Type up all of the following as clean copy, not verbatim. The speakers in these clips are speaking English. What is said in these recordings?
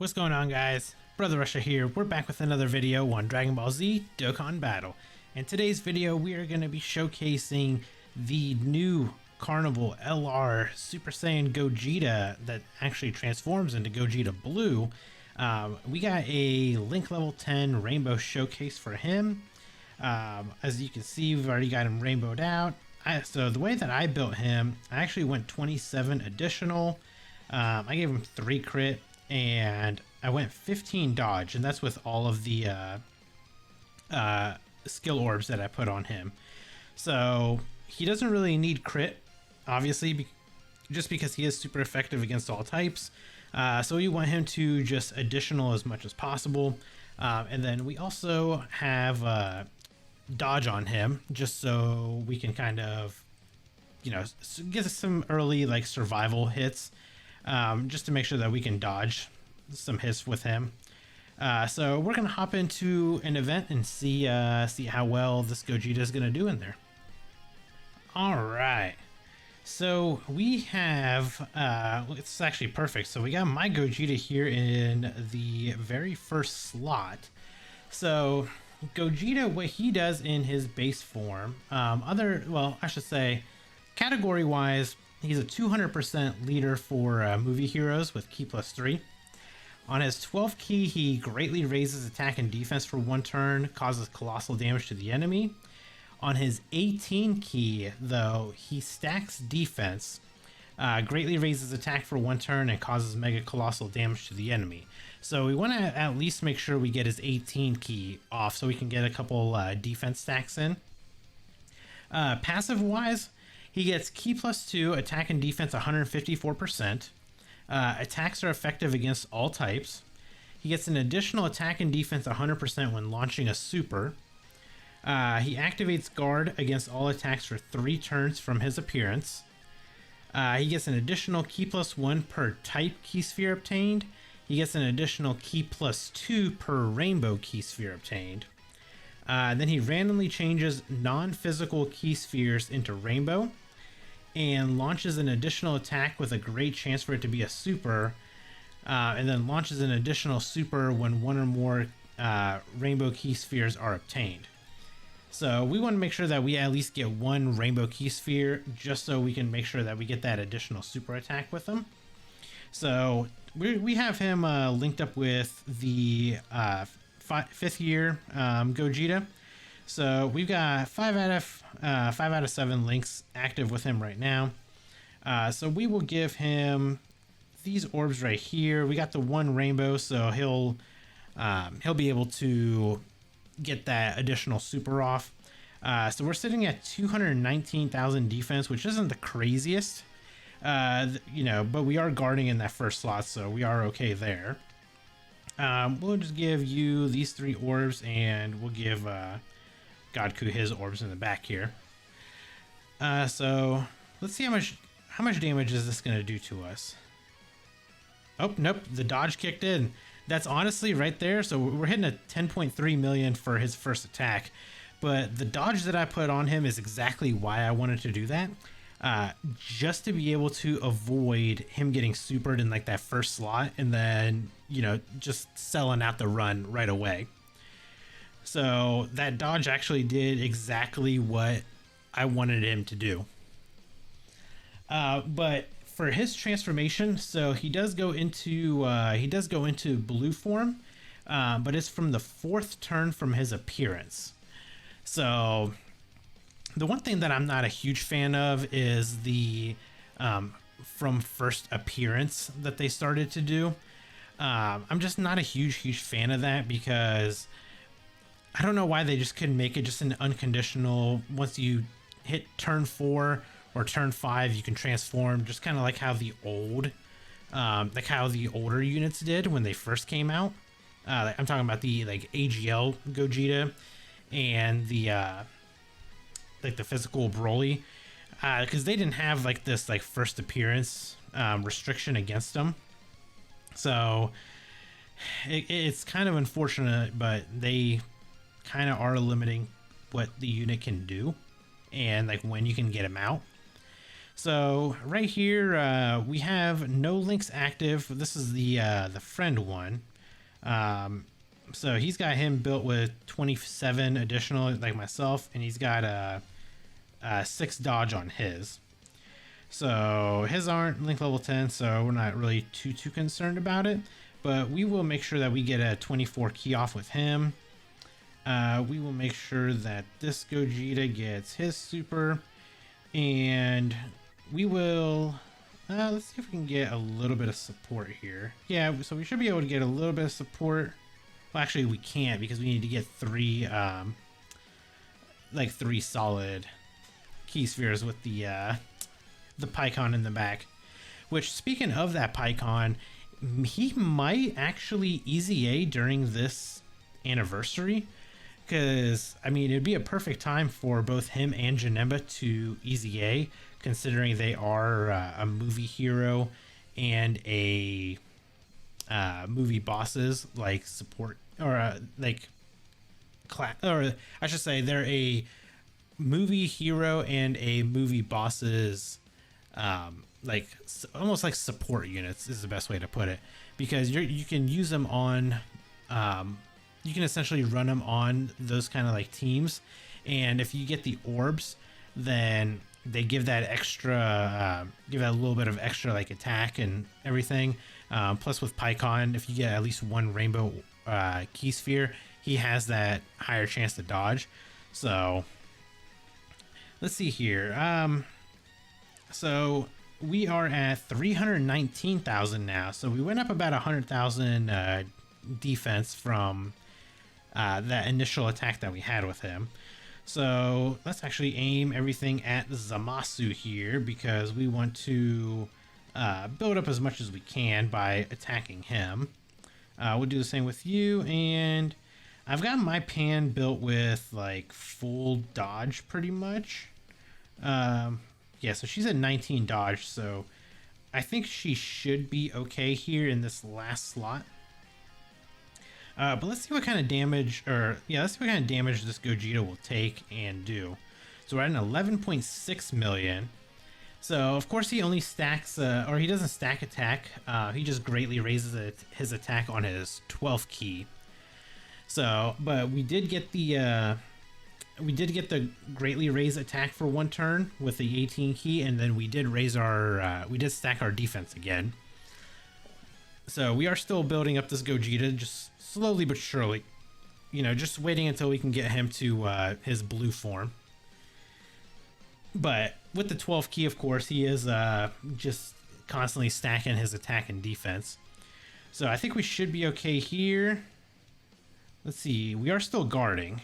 What's going on, guys? Brother Russia here. We're back with another video on Dragon Ball Z Dokkan Battle. In today's video, we are going to be showcasing the new Carnival LR Super Saiyan Gogeta that actually transforms into Gogeta Blue. We got a Link level 10 Rainbow Showcase for him. As you can see, we've already got him rainbowed out. So the way that I built him, I actually went 27 additional. I gave him 3 crit. And I went 15 dodge, and that's with all of the skill orbs that I put on him. So he doesn't really need crit, obviously, just because he is super effective against all types. So we want him to just additional as much as possible. And then we also have dodge on him, just so we can kind of, get some early like survival hits. Just to make sure that we can dodge some hits with him. So we're gonna hop into an event and see how well this Gogeta is gonna do in there. All right, so we have it's actually perfect. So we got my Gogeta here in the very first slot. So Gogeta, what he does in his base form, I should say, category wise, he's a 200% leader for movie heroes with Ki +3. On his 12th Ki, he greatly raises attack and defense for 1 turn, causes colossal damage to the enemy. On his 18th Ki, though, he stacks defense, greatly raises attack for 1 turn, and causes mega colossal damage to the enemy. So we want to at least make sure we get his 18th Ki off so we can get a couple defense stacks in. Passive wise, he gets Ki +2, attack and defense 154%. Attacks are effective against all types. He gets an additional attack and defense 100% when launching a super. He activates guard against all attacks for 3 turns from his appearance. He gets an additional Ki +1 per type Ki sphere obtained. He gets an additional Ki +2 per rainbow Ki sphere obtained. Then he randomly changes non-physical Ki spheres into rainbow and launches an additional attack with a great chance for it to be a super, and then launches an additional super when 1 or more rainbow Ki spheres are obtained. So we want to make sure that we at least get 1 rainbow Ki sphere, just so we can make sure that we get that additional super attack with him. So we have him linked up with the 5th year Gogeta. So we've got 5 out of 7 links active with him right now. So we will give him these orbs right here. We got the 1 rainbow, so he'll be able to get that additional super off. So we're sitting at 219,000 defense, which isn't the craziest, but we are guarding in that first slot, so we are okay there. We'll just give you these 3 orbs, and we'll give Godku his orbs in the back here. So let's see how much damage is this going to do to us. Oh, nope, the dodge kicked in. That's honestly right there. So we're hitting a 10.3 million for his first attack, but the dodge that I put on him is exactly why I wanted to do that. Just to be able to avoid him getting supered in like that first slot and then, just selling out the run right away. So that dodge actually did exactly what I wanted him to do. But for his transformation, so he does go into blue form, but it's from the 4th turn from his appearance. So the one thing that I'm not a huge fan of is the from first appearance that they started to do. I'm just not a huge fan of that, because I don't know why they just couldn't make it just an unconditional, once you hit turn 4 or turn 5 you can transform, just kind of like how the older units did when they first came out. I'm talking about the like AGL Gogeta and the the physical Broly, because they didn't have like this like first appearance restriction against them. So it's kind of unfortunate, but they kind of are limiting what the unit can do and like when you can get him out. So right here, we have no links active. This is the friend one. So he's got him built with 27 additional, like myself, and he's got a 6 dodge on his. So his aren't link level 10, so we're not really too concerned about it. But we will make sure that we get a 24 key off with him. We will make sure that this Gogeta gets his super, and we will let's see if we can get a little bit of support here. Yeah, so we should be able to get a little bit of support. Well, actually we can't, because we need to get 3 3 solid key spheres with the Pycon in the back. Which, speaking of that Pycon, he might actually easy A during this anniversary, because I mean it'd be a perfect time for both him and Janemba to easy A, considering they are a movie hero and a movie bosses like support, or or I should say they're a movie hero and a movie bosses almost like support units is the best way to put it, because you can use them on you can essentially run them on those kind of like teams, and if you get the orbs, then they give that extra give that a little bit of extra like attack and everything. Plus with Pycon, if you get at least 1 rainbow key sphere, he has that higher chance to dodge. So let's see here. So we are at 319,000 now. So we went up about 100,000 defense from that initial attack that we had with him. So let's actually aim everything at Zamasu here, because we want to build up as much as we can by attacking him. We'll do the same with you, and I've got my pan built with like full dodge pretty much. Yeah, so she's at 19 dodge, so I think she should be okay here in this last slot. But let's see what kind of damage, let's see what kind of damage this Gogeta will take and do. So we're at an 11.6 million. So of course he only stacks, or he doesn't stack attack. He just greatly raises his attack on his 12th key. So, but we did get the greatly raise attack for 1 turn with the 18 key, and then we did raise our we did stack our defense again. So we are still building up this Gogeta, just slowly but surely, you know, just waiting until we can get him to his blue form. But with the 12th key, of course, he is just constantly stacking his attack and defense. So I think we should be okay here. Let's see, we are still guarding.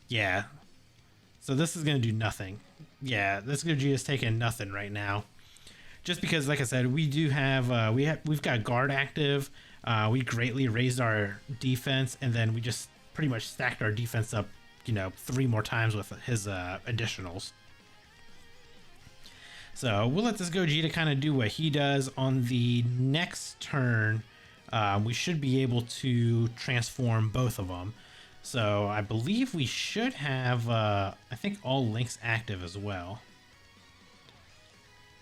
Yeah, so this is going to do nothing. Yeah, this Gogeta is taking nothing right now. Just because, like I said, we do have, we've got guard active. We greatly raised our defense, and then we just pretty much stacked our defense up, you know, 3 more times with his additionals. So we'll let this Gogeta kind of do what he does. On the next turn, we should be able to transform both of them. So I believe we should have, I think, all links active as well.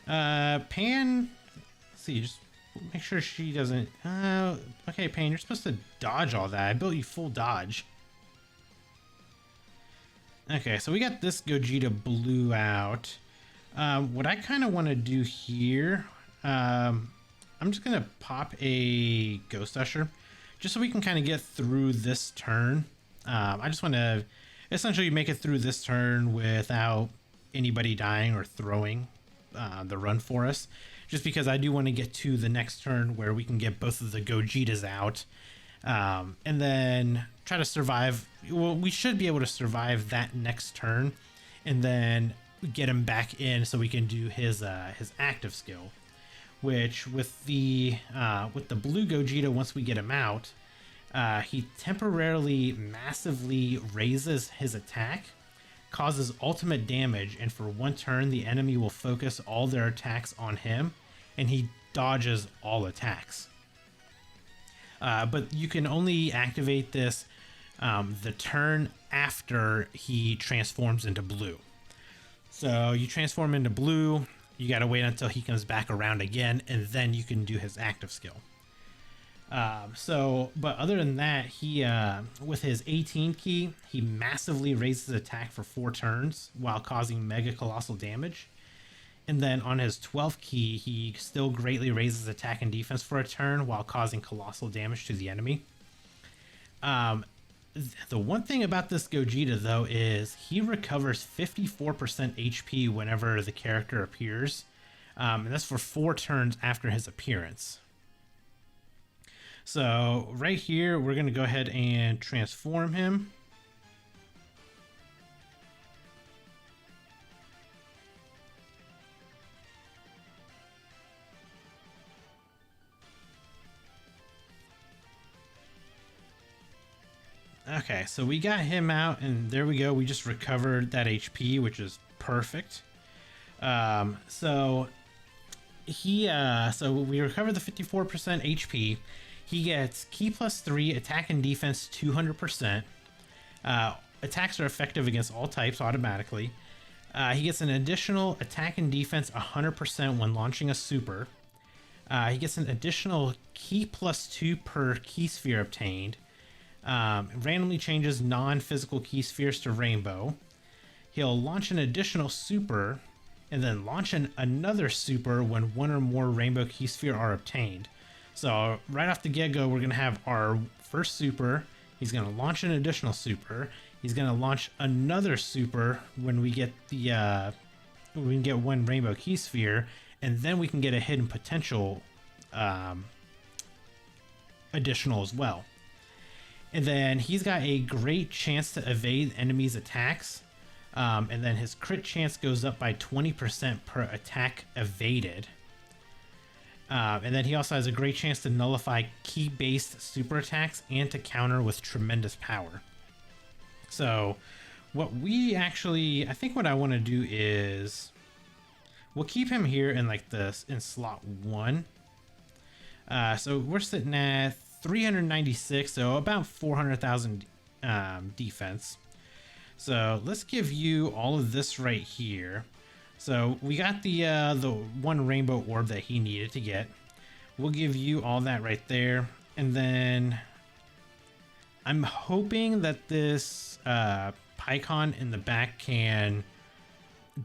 Pan, let's see, just make sure she doesn't, okay, Pan, you're supposed to dodge all that. I built you full dodge. Okay, so we got this Gogeta Blue out. What I kind of want to do here, I'm just going to pop a Ghost Usher, just so we can kind of get through this turn. I just want to essentially make it through this turn without anybody dying or throwing the run for us, just because I do want to get to the next turn where we can get both of the Gogetas out, and then try to survive. Well, we should be able to survive that next turn, and then get him back in so we can do his active skill, which with the blue Gogeta, once we get him out, he temporarily massively raises his attack, causes ultimate damage, and for 1 turn the enemy will focus all their attacks on him, and he dodges all attacks. But you can only activate this the turn after he transforms into blue. So you transform into blue, you gotta wait until he comes back around again, and then you can do his active skill. But other than that, he with his 18 key, he massively raises attack for 4 turns while causing mega colossal damage. And then on his 12th key, he still greatly raises attack and defense for a turn while causing colossal damage to the enemy. The one thing about this Gogeta, though, is he recovers 54% HP whenever the character appears. And that's for 4 turns after his appearance. So right here, we're going to go ahead and transform him. Okay, so we got him out, and there we go. We just recovered that HP, which is perfect. So we recovered the 54% HP. He gets Key plus 3, attack and defense 200%. Attacks are effective against all types automatically. He gets an additional attack and defense 100% when launching a super. He gets an additional Key plus 2 per key sphere obtained. Randomly changes non-physical key spheres to rainbow. He'll launch an additional super and then launch another super when 1 or more rainbow key sphere are obtained. So right off the get-go, we're going to have our first super. He's going to launch an additional super. He's going to launch another super when we get the when we can get 1 rainbow key sphere, and then we can get a hidden potential additional as well. And then he's got a great chance to evade enemies' attacks. And then his crit chance goes up by 20% per attack evaded. And then he also has a great chance to nullify key-based super attacks and to counter with tremendous power. So what we actually, I think what I want to do is we'll keep him here in like this in slot 1. So we're sitting at 396, so about 400,000 defense. So let's give you all of this right here. So we got the 1 rainbow orb that he needed to get. We'll give you all that right there, and then I'm hoping that this Pycon in the back can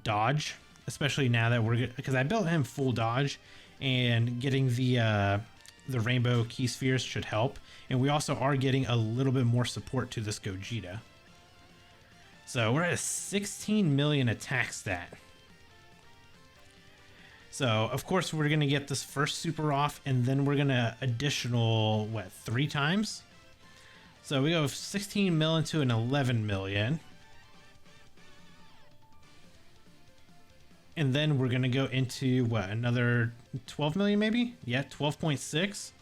dodge, especially now that we're, because I built him full dodge, and getting the rainbow key spheres should help. And we also are getting a little bit more support to this Gogeta. So we're at a 16 million attack stat. So of course we're going to get this first super off, and then we're going to additional, what, 3 times? So we go 16 million to an 11 million. And then we're going to go into, what, another 12 million maybe? Yeah, 12.6.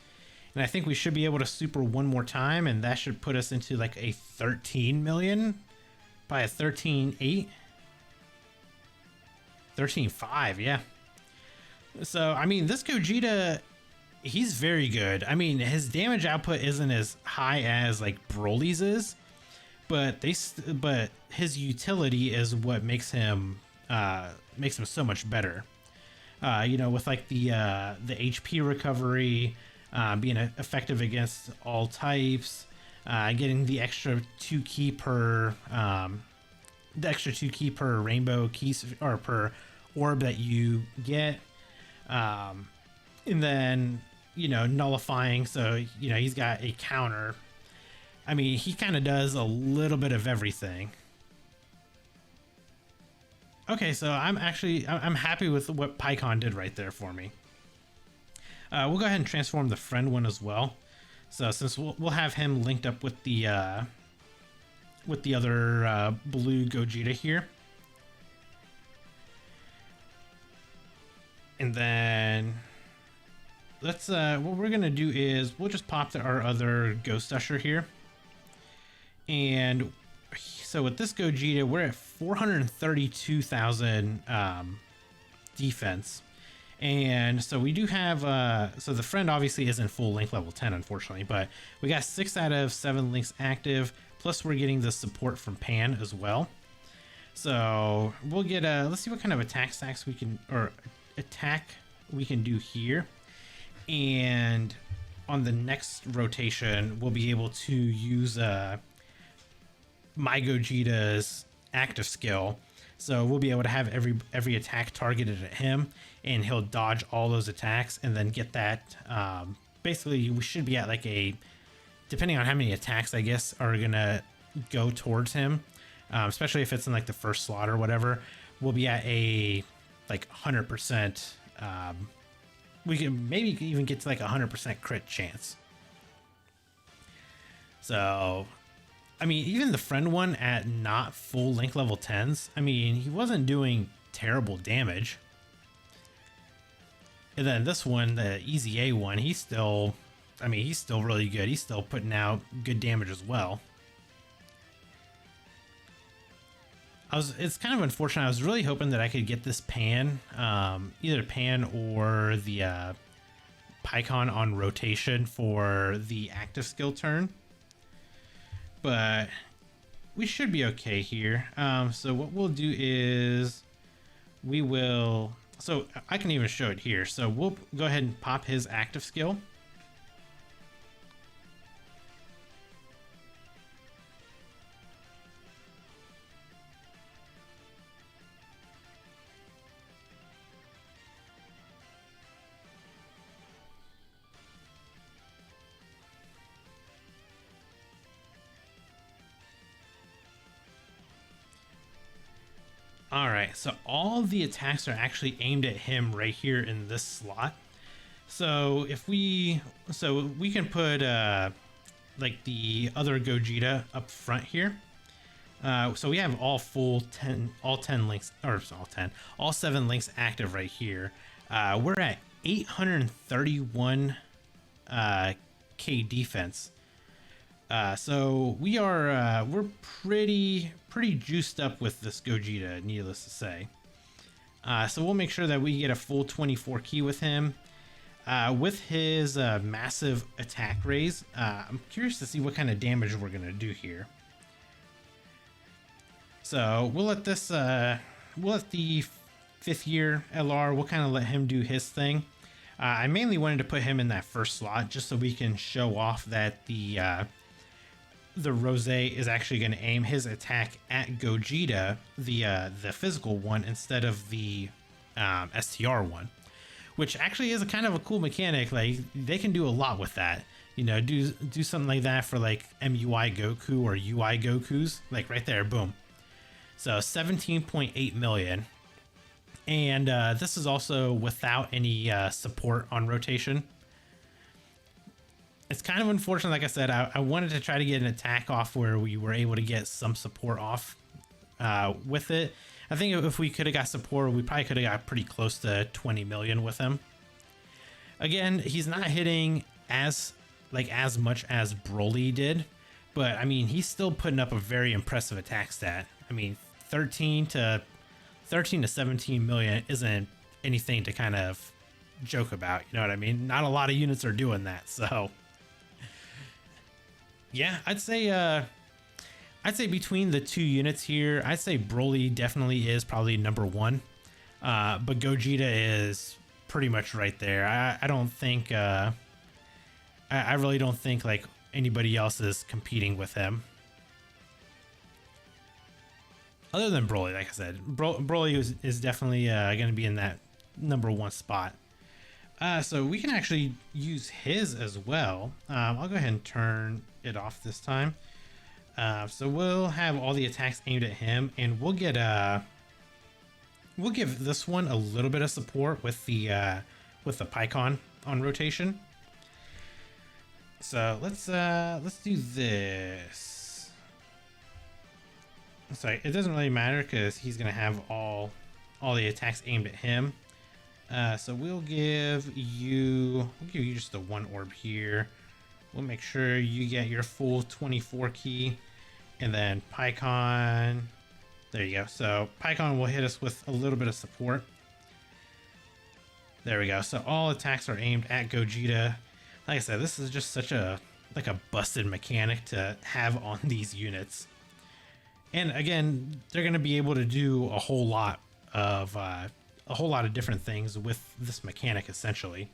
And I think we should be able to super 1 more time, and that should put us into like a 13 million by a 13.8. 13.5, yeah. So, I mean, this Gogeta, he's very good. I mean, his damage output isn't as high as like Broly's is, but his utility is what makes him so much better. You know, with like the HP recovery, being effective against all types, getting the extra 2 key per rainbow keys, or per orb that you get, and then, you know, nullifying. So, you know, he's got a counter. I mean, he kind of does a little bit of everything. Okay, so I'm happy with what Pycon did right there for me. We'll go ahead and transform the friend one as well. So since we'll have him linked up with the other blue Gogeta here. And then let's what we're gonna do is we'll just pop our other Ghost Usher here. And so with this Gogeta, we're at 432,000 defense. And so we do have, so the friend obviously isn't full link level 10, unfortunately, but we got 6 out of 7 links active, plus we're getting the support from Pan as well. So we'll get let's see what kind of attack stacks we can, or attack we can do here. And on the next rotation, we'll be able to use my Gogeta's active skill. So we'll be able to have every attack targeted at him, and he'll dodge all those attacks and then get that. Basically, we should be at like a, depending on how many attacks, I guess, are gonna go towards him, especially if it's in like the first slot or whatever, we'll be at a like 100%. We can maybe even get to like 100% crit chance. So, I mean, even the friend one at not full link level 10s, I mean, he wasn't doing terrible damage. And then this one, the Easy A one, he's still, I mean, he's still really good. He's still putting out good damage as well. It's kind of unfortunate. I was really hoping that I could get this Pan, either Pan or the Pycon on rotation for the active skill turn. But we should be okay here. So what we'll do is we will, so I can even show it here. So we'll go ahead and pop his active skill. All right, so all the attacks are actually aimed at him right here in this slot. So if we can put like the other Gogeta up front here. So we have all 10 links, or all 7 links active right here. We're at 831 K defense. So we're pretty juiced up with this Gogeta, needless to say. So we'll make sure that we get a full 24 key with him. With his massive attack raise, I'm curious to see what kind of damage we're gonna do here. So we'll let this, we'll let the 5th year LR, we'll kind of let him do his thing. I mainly wanted to put him in that first slot just so we can show off that the Rose is actually going to aim his attack at Gogeta, the physical one, instead of the STR one, which actually is a kind of a cool mechanic. Like, they can do a lot with that, you know, do something like that for like MUI Goku or UI Gokus, like right there, boom. So 17.8 million, and this is also without any support on rotation. It's kind of unfortunate. Like I said, I wanted to try to get an attack off where we were able to get some support off with it. I think if we could have got support, we probably could have got pretty close to 20 million with him. Again, he's not hitting as much as Broly did, but I mean, he's still putting up a very impressive attack stat. I mean, 13 to 17 million isn't anything to kind of joke about, you know what I mean? Not a lot of units are doing that, so yeah, I'd say between the two units here, I'd say Broly definitely is probably number 1, but Gogeta is pretty much right there. I don't think I really don't think like anybody else is competing with him other than Broly. Like I said, Broly is definitely going to be in that number 1 spot. So we can actually use his as well. I'll go ahead and turn it off this time. So we'll have all the attacks aimed at him, and we'll give this one a little bit of support with the Pycon on rotation. So let's do this. Sorry, it doesn't really matter because he's gonna have all the attacks aimed at him. So we'll give you just the 1 orb here. We'll make sure you get your full 24 key, and then Pycon. There you go. So Pycon will hit us with a little bit of support. There we go. So all attacks are aimed at Gogeta. Like I said, this is just such a busted mechanic to have on these units. And again, they're going to be able to do a whole lot of different things with this mechanic, essentially.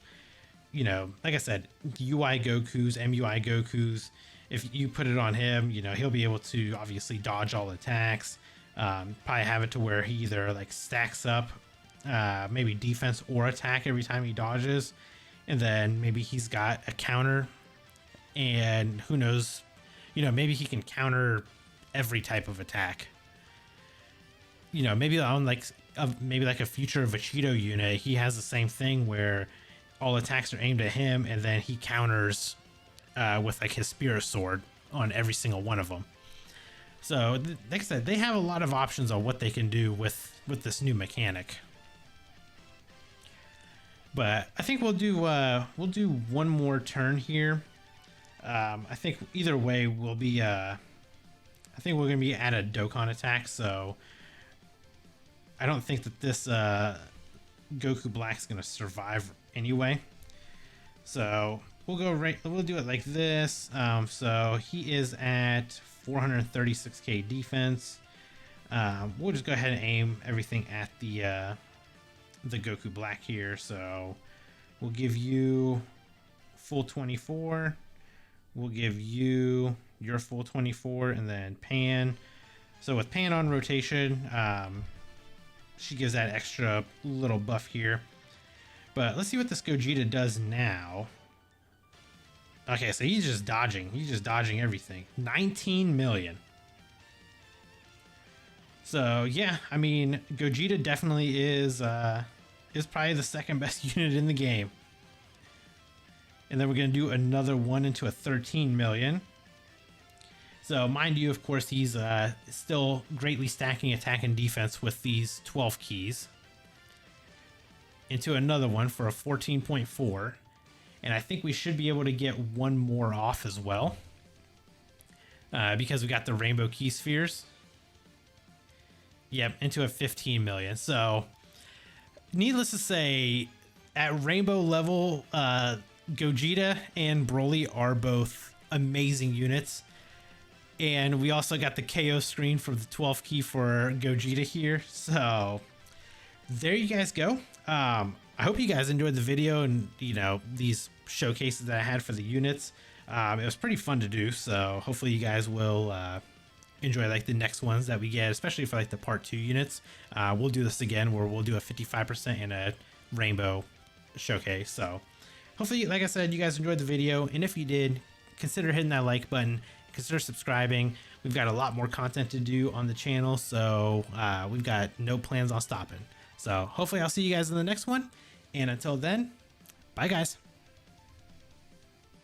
You know, like I said, UI Gokus, MUI Gokus, if you put it on him, you know, he'll be able to obviously dodge all attacks. Probably have it to where he either like stacks up maybe defense or attack every time he dodges. And then maybe he's got a counter, and who knows, you know, maybe he can counter every type of attack. You know, maybe on like a future Vegito unit, he has the same thing where all attacks are aimed at him, and then he counters with like his Spirit Sword on every single one of them. So, like I said, they have a lot of options on what they can do with this new mechanic. But I think we'll do one more turn here. I think either way we'll be I think we're gonna be at a Dokkan attack, so I don't think that this Goku Black's gonna survive anyway. So we'll do it like this. So he is at 436k defense. We'll just go ahead and aim everything at the Goku Black here. So we'll give you full 24. We'll give you your full 24, and then Pan. So with Pan on rotation, she gives that extra little buff here. But let's see what this Gogeta does now. Okay, so he's just dodging. He's just dodging everything. 19 million. So yeah, I mean, Gogeta definitely is probably the second best unit in the game. And then we're going to do another one into a 13 million. So mind you, of course, he's still greatly stacking attack and defense with these 12 keys. Into another one for a 14.4. And I think we should be able to get one more off as well. Because we got the rainbow key spheres. Yep, into a 15 million. So, needless to say, at rainbow level, Gogeta and Broly are both amazing units. And we also got the KO screen for the 12th key for Gogeta here. So there you guys go. I hope you guys enjoyed the video and, you know, these showcases that I had for the units. It was pretty fun to do. So hopefully you guys will enjoy like the next ones that we get, especially for like the part 2 units. We'll do this again where we'll do a 55% and a rainbow showcase. So hopefully, like I said, you guys enjoyed the video. And if you did, consider hitting that like button. Consider subscribing. We've got a lot more content to do on the channel, so we've got no plans on stopping. So hopefully I'll see you guys in the next one. And until then, bye guys.